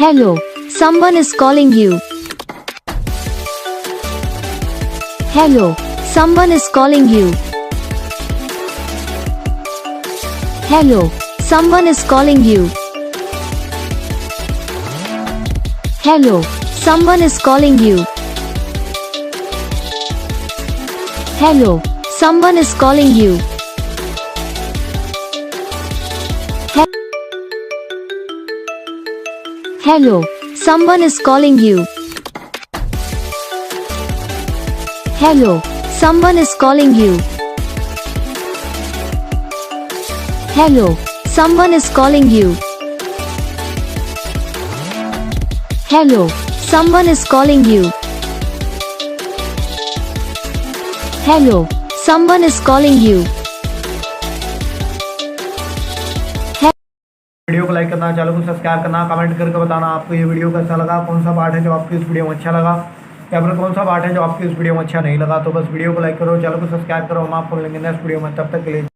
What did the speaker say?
Hello, someone is calling you. Hello, someone is calling you. Hello, someone is calling you. Hello, someone is calling you. Hello, someone is calling you. Hello, someone is calling you. Hello, someone is calling you. Hello, someone is calling you. Hello, someone is calling you. Hello, someone is calling you. Video को like करना, channel को subscribe करना, comment करके बताना आपको ये video कैसा लगा, कौन सा पार्ट है जो आपको इस वीडियो में अच्छा लगा या फिर कौन सा पार्ट है जो आपको इस वीडियो में अच्छा नहीं लगा। तो बस वीडियो को लाइक करो, चैनल को सब्सक्राइब करो। हम आपको मिलेंगे नेक्स्ट वीडियो में, तब तक के लिए।